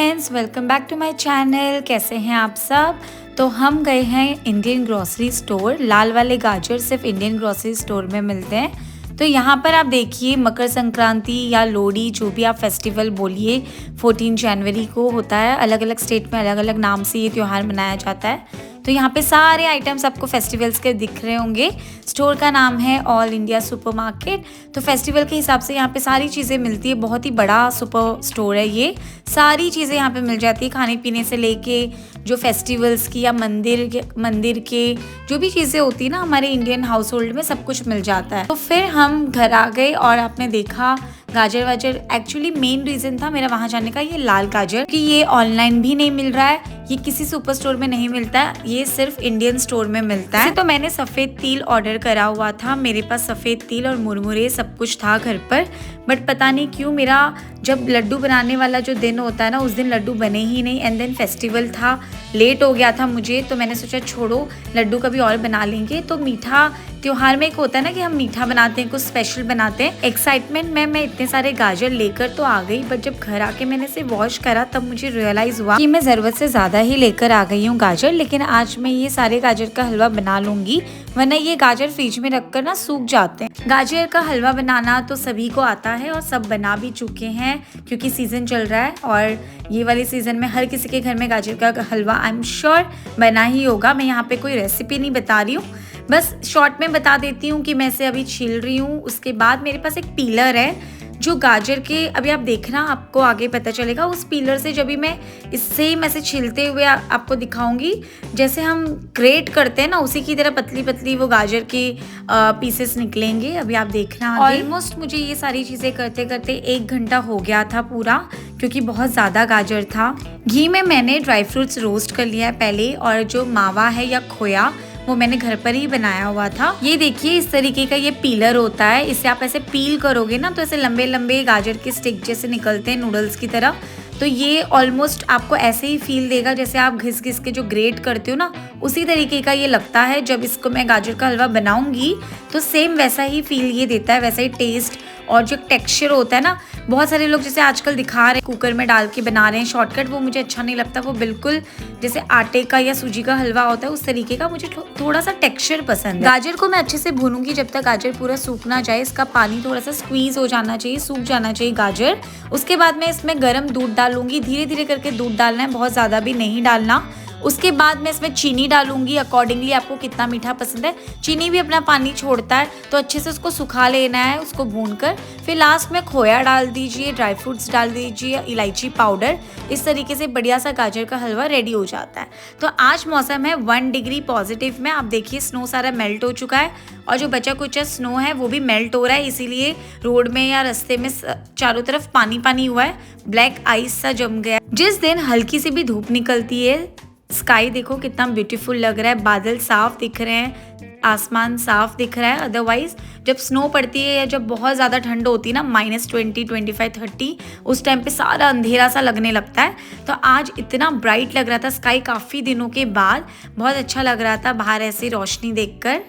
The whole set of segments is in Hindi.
Friends, welcome back to my channel. कैसे हैं आप सब। तो हम गए हैं इंडियन ग्रोसरी स्टोर। लाल वाले गाजर सिर्फ इंडियन ग्रोसरी स्टोर में मिलते हैं। तो यहाँ पर आप देखिए मकर संक्रांति या लोहड़ी, जो भी आप फेस्टिवल बोलिए, 14 जनवरी को होता है। अलग अलग स्टेट में अलग अलग नाम से ये त्यौहार मनाया जाता है। तो यहाँ पे सारे आइटम्स आपको फेस्टिवल्स के दिख रहे होंगे। स्टोर का नाम है ऑल इंडिया सुपरमार्केट। तो फेस्टिवल के हिसाब से यहाँ पे सारी चीज़ें मिलती है। बहुत ही बड़ा सुपर स्टोर है ये। सारी चीज़ें यहाँ पे मिल जाती है, खाने पीने से लेके जो फेस्टिवल्स की या मंदिर के जो भी चीज़ें होती है ना हमारे इंडियन हाउस होल्ड में, सब कुछ मिल जाता है। तो फिर हम घर आ गए और आपने देखा गाजर वाजर। एक्चुअली मेन रीज़न था मेरा वहाँ जाने का ये लाल गाजर, कि ये ऑनलाइन भी नहीं मिल रहा है, ये किसी सुपर स्टोर में नहीं मिलता है, ये सिर्फ इंडियन स्टोर में मिलता है। तो मैंने सफ़ेद तिल ऑर्डर करा हुआ था। मेरे पास सफ़ेद तिल और मुरमुरे सब कुछ था घर पर, बट पता नहीं क्यों मेरा जब लड्डू बनाने वाला जो दिन होता है ना, उस दिन लड्डू बने ही नहीं। एंड देन फेस्टिवल था, लेट हो गया था मुझे, तो मैंने सोचा छोड़ो, लड्डू कभी और बना लेंगे। तो मीठा त्योहार में एक होता है ना कि हम मीठा बनाते हैं, कुछ स्पेशल बनाते हैं। एक्साइटमेंट में मैं इतने सारे गाजर लेकर तो आ गई, बट जब घर आके मैंने इसे वॉश करा तब मुझे रियलाइज़ हुआ कि मैं ज़रूरत से ज़्यादा ही लेकर आ गई हूँ गाजर। लेकिन आज मैं ये सारे गाजर का हलवा बना लूँगी, वरना ये गाजर फ्रिज में रखकर ना सूख जाते हैं। गाजर का हलवा बनाना तो सभी को आता है और सब बना भी चुके हैं, क्योंकि सीज़न चल रहा है और ये वाले सीज़न में हर किसी के घर में गाजर का हलवा आई एम श्योर बना ही होगा। मैं यहाँ पे कोई रेसिपी नहीं बता रही हूँ, बस शॉर्ट में बता देती हूँ कि मैं इसे अभी छील रही हूँ। उसके बाद मेरे पास एक पीलर है जो गाजर के, अभी आप देखना आपको आगे पता चलेगा। उस पीलर से जब भी मैं इससे मैं से छीलते हुए आपको दिखाऊंगी, जैसे हम ग्रेट करते हैं ना, उसी की तरह पतली पतली वो गाजर की पीसेस निकलेंगे। अभी आप देखना। ऑलमोस्ट मुझे ये सारी चीज़ें करते करते 1 घंटा हो गया था पूरा, क्योंकि बहुत ज़्यादा गाजर था। घी में मैंने ड्राई फ्रूट्स रोस्ट कर लिया है पहले, और जो मावा है या खोया वो मैंने घर पर ही बनाया हुआ था। ये देखिए इस तरीके का ये पीलर होता है, इसे आप ऐसे पील करोगे ना तो ऐसे लंबे लंबे गाजर के स्टिक जैसे निकलते हैं नूडल्स की तरह। तो ये ऑलमोस्ट आपको ऐसे ही फील देगा जैसे आप घिस घिस के जो ग्रेट करते हो ना, उसी तरीके का ये लगता है। जब इसको मैं गाजर का हलवा बनाऊंगी तो सेम वैसा ही फील ये देता है, वैसा ही टेस्ट और जो टेक्सचर होता है ना। बहुत सारे लोग जैसे आजकल दिखा रहे हैं कुकर में डाल के बना रहे हैं शॉर्टकट, वो मुझे अच्छा नहीं लगता। वो बिल्कुल जैसे आटे का या सूजी का हलवा होता है उस तरीके का मुझे थोड़ा सा टेक्सचर पसंद है। गाजर को मैं अच्छे से भूनूंगी जब तक गाजर पूरा सूख ना जाए। इसका पानी थोड़ा सा स्क्वीज हो जाना चाहिए, सूख जाना चाहिए गाजर। उसके बाद मैं इसमें गर्म दूध डालूंगी, धीरे धीरे करके दूध डालना है, बहुत ज़्यादा भी नहीं डालना। उसके बाद मैं इसमें चीनी डालूंगी, अकॉर्डिंगली आपको कितना मीठा पसंद है। चीनी भी अपना पानी छोड़ता है, तो अच्छे से उसको सुखा लेना है, उसको भूनकर। फिर लास्ट में खोया डाल दीजिए, ड्राई फ्रूट्स डाल दीजिए, इलायची पाउडर। इस तरीके से बढ़िया सा गाजर का हलवा रेडी हो जाता है। तो आज मौसम है 1 डिग्री पॉजिटिव में। आप देखिए स्नो सारा मेल्ट हो चुका है, और जो बचा कुचा स्नो है वो भी मेल्ट हो रहा है, इसीलिए रोड में या रास्ते में चारों तरफ पानी पानी हुआ है, ब्लैक आइस सा जम गया। जिस दिन हल्की सी भी धूप निकलती है, स्काई देखो कितना ब्यूटीफुल लग रहा है, बादल साफ दिख रहे हैं, आसमान साफ दिख रहा है। अदरवाइज जब स्नो पड़ती है या जब बहुत ज़्यादा ठंड होती है ना, -20, 25, 30, उस टाइम पे सारा अंधेरा सा लगने लगता है। तो आज इतना ब्राइट लग रहा था स्काई, काफ़ी दिनों के बाद बहुत अच्छा लग रहा था बाहर ऐसी रोशनी देखकर।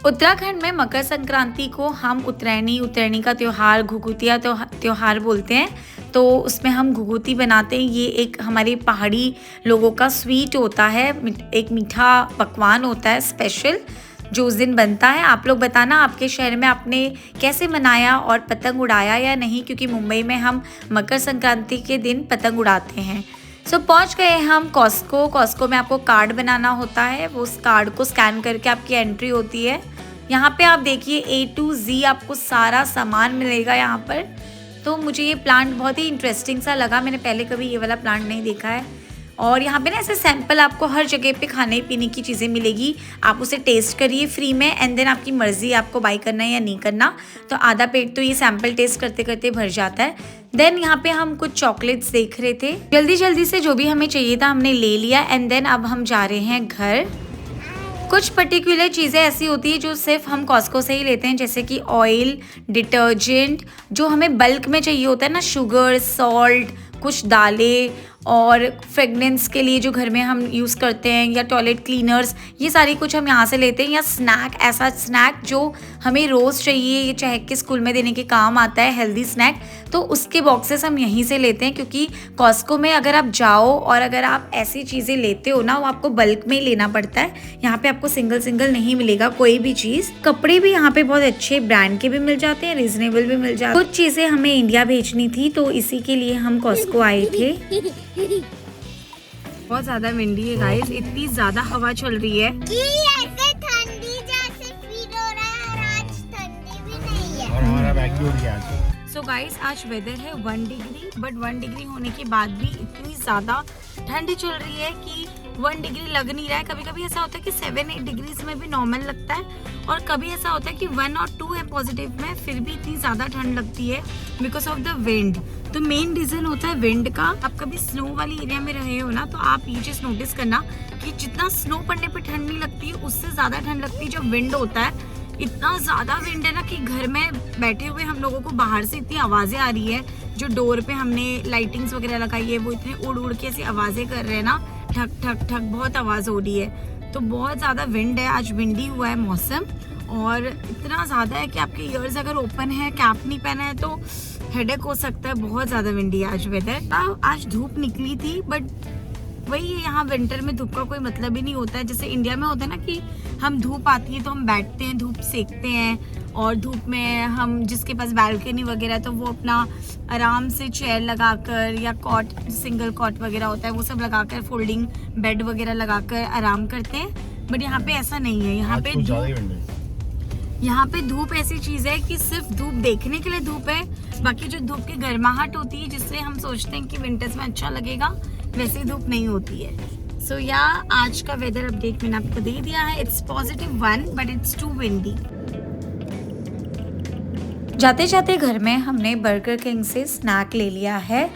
उत्तराखंड में मकर संक्रांति को हम उत्तरायणी का त्यौहार, घुघुतिया त्यौहार बोलते हैं। तो उसमें हम घुघुती बनाते हैं। ये एक हमारे पहाड़ी लोगों का स्वीट होता है, एक मीठा पकवान होता है स्पेशल, जो उस दिन बनता है। आप लोग बताना आपके शहर में आपने कैसे मनाया और पतंग उड़ाया या नहीं, क्योंकि मुंबई में हम मकर संक्रांति के दिन पतंग उड़ाते हैं। सो पहुंच गए हम कॉस्को में आपको कार्ड बनाना होता है, वो उस कार्ड को स्कैन करके आपकी एंट्री होती है। यहाँ पे आप देखिए A to Z आपको सारा सामान मिलेगा यहाँ पर। तो मुझे ये प्लांट बहुत ही इंटरेस्टिंग सा लगा, मैंने पहले कभी ये वाला प्लांट नहीं देखा है। और यहाँ पे ना ऐसे सैंपल आपको हर जगह पे खाने पीने की चीज़ें मिलेगी, आप उसे टेस्ट करिए फ्री में, एंड देन आपकी मर्ज़ी आपको बाई करना है या नहीं करना। तो आधा पेट तो ये सैंपल टेस्ट करते करते भर जाता है। देन यहाँ पे हम कुछ चॉकलेट्स देख रहे थे, जल्दी जल्दी से जो भी हमें चाहिए था हमने ले लिया। एंड देन अब हम जा रहे हैं घर। कुछ पर्टिकुलर चीज़ें ऐसी होती है जो सिर्फ हम कॉस्को से ही लेते हैं, जैसे कि ऑयल, डिटर्जेंट, जो हमें बल्क में चाहिए होता है ना, शुगर, सॉल्ट, कुछ दालें और फ्रेगनेंस के लिए जो घर में हम यूज़ करते हैं, या टॉयलेट क्लीनर्स, ये सारी कुछ हम यहाँ से लेते हैं। या स्नैक, ऐसा स्नैक जो हमें रोज़ चाहिए, ये चहक के स्कूल में देने के काम आता है, हेल्दी स्नैक, तो उसके बॉक्सेस हम यहीं से लेते हैं। क्योंकि कॉस्को में अगर आप जाओ और अगर आप ऐसी चीज़ें लेते हो ना, वो आपको बल्क में ही लेना पड़ता है। यहाँ पे आपको सिंगल सिंगल नहीं मिलेगा कोई भी चीज़। कपड़े भी यहाँ पे बहुत अच्छे ब्रांड के भी मिल जाते हैं, रीजनेबल भी मिल जाते हैं। कुछ चीज़ें हमें इंडिया भेजनी थी, तो इसी के लिए हम कॉस्को आए थे। बहुत ज़्यादा विंडी है गाइस, इतनी ज़्यादा हवा चल रही है कि ऐसे ठंडी जैसे फील हो रहा है, और आज ठंडी भी नहीं है। और हमारा बैग भी उड़ गया आज। सो गाइस, आज वेदर है 1 डिग्री, बट 1 डिग्री होने के बाद भी इतनी ज़्यादा ठंड चल रही है कि 1 डिग्री लग नहीं रहा है। कभी कभी ऐसा होता है कि 7-8 डिग्रीज में भी नॉर्मल लगता है, और कभी ऐसा होता है कि 1 और 2 है पॉजिटिव में, फिर भी इतनी ज़्यादा ठंड लगती है बिकॉज ऑफ द विंड। तो मेन रीज़न होता है विंड का। आप कभी स्नो वाली एरिया में रहे हो ना, तो आप ये चीज़ नोटिस करना कि जितना स्नो पड़ने पर ठंड नहीं लगती है, उससे ज़्यादा ठंड लगती है जब विंड होता है। इतना ज़्यादा विंड है ना कि घर में बैठे हुए हम लोगों को बाहर से इतनी आवाज़ें आ रही है। जो डोर पे हमने लाइटिंग्स वगैरह लगाई है, वो इतने उड़ उड़ के ऐसी आवाज़ें कर रहे हैं ना, ठक ठक ठक, बहुत आवाज़ हो रही है। तो बहुत ज़्यादा विंड है, आज विंडी हुआ है मौसम, और इतना ज़्यादा है कि आपके ईयर्स अगर ओपन है, कैप नहीं पहना है, तो हेडेक हो सकता है। बहुत ज़्यादा विंडी है आज वेदर। आज धूप निकली थी, बट वही है, यहाँ विंटर में धूप का कोई मतलब ही नहीं होता है। जैसे इंडिया में होता है ना कि हम धूप आती है तो हम बैठते हैं, धूप सेकते हैं, और धूप में हम, जिसके पास बालकनी वगैरह, तो वो अपना आराम से चेयर लगाकर या कॉट, सिंगल कॉट वगैरह होता है, वो सब लगाकर, फोल्डिंग बेड वगैरह लगाकर आराम करते हैं। बट यहाँ पे ऐसा नहीं है। यहाँ पे धूप ऐसी चीज़ है कि सिर्फ धूप देखने के लिए धूप है, बाकी जो धूप की गर्माहट होती है, जिससे हम सोचते हैं कि विंटर्स में अच्छा लगेगा, वैसी धूप नहीं होती है। सो या आज का वेदर अपडेट मैंने आपको दे दिया है। It's +1 but it's too windy. जाते जाते घर में हमने बर्गर किंग से स्नैक ले लिया है,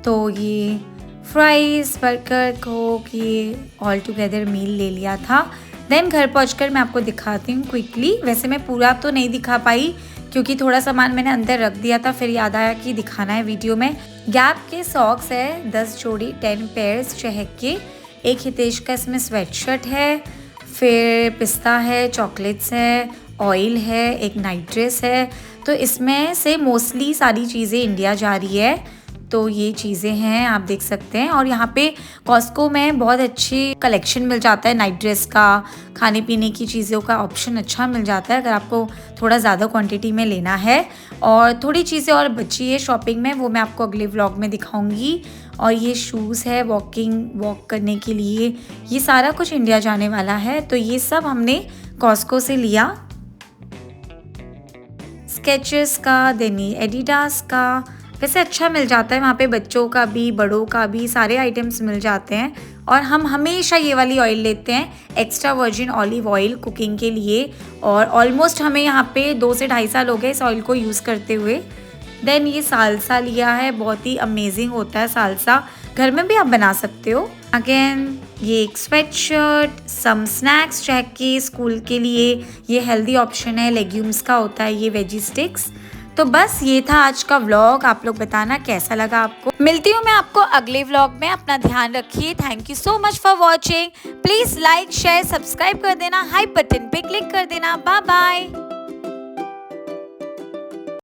तो ये फ्राइज, बर्गर, कोक, ये ऑल टुगेदर मील ले लिया था। देन घर पहुंचकर मैं आपको दिखाती हूँ क्विकली। वैसे मैं पूरा तो नहीं दिखा पाई क्योंकि थोड़ा सामान मैंने अंदर रख दिया था, फिर याद आया कि दिखाना है वीडियो में। गैप के सॉक्स है 10 जोड़ी, 10 पेयर्स चहक के। एक हितेश का इसमें स्वेटशर्ट है, फिर पिस्ता है, चॉकलेट्स है, ऑयल है, एक नाइट ड्रेस है। तो इसमें से मोस्टली सारी चीज़ें इंडिया जा रही है, तो ये चीज़ें हैं, आप देख सकते हैं। और यहाँ पे कॉस्को में बहुत अच्छी कलेक्शन मिल जाता है नाइट ड्रेस का, खाने पीने की चीज़ों का ऑप्शन अच्छा मिल जाता है अगर आपको थोड़ा ज़्यादा क्वांटिटी में लेना है। और थोड़ी चीज़ें और बची है शॉपिंग में, वो मैं आपको अगले व्लॉग में दिखाऊंगी। और ये शूज़ है वॉक करने के लिए, ये सारा कुछ इंडिया जाने वाला है, तो ये सब हमने कॉस्को से लिया। स्केचेस का, देन एडिडास का, वैसे अच्छा मिल जाता है वहाँ पे, बच्चों का भी, बड़ों का भी, सारे आइटम्स मिल जाते हैं। और हम हमेशा ये वाली ऑयल लेते हैं, extra virgin olive oil, cooking के लिए। और ऑलमोस्ट हमें यहाँ पे 2 से 2.5 साल हो गए इस ऑयल को यूज़ करते हुए। देन ये सालसा लिया है, बहुत ही अमेजिंग होता है सालसा, घर में भी आप बना सकते हो। अगेन ये एक स्वेटशर्ट, सम स्नैक्स चेक के स्कूल के लिए, ये हेल्दी ऑप्शन है, लेग्यूम्स का होता है ये वेजी स्टिक्स। तो बस ये था आज का व्लॉग। आप लोग बताना कैसा लगा आपको। मिलती हूँ मैं आपको अगले व्लॉग में। अपना ध्यान रखिए। Thank you so much for watching. Please like, share, subscribe कर देना, हाई बटन पे क्लिक कर देना। Bye bye.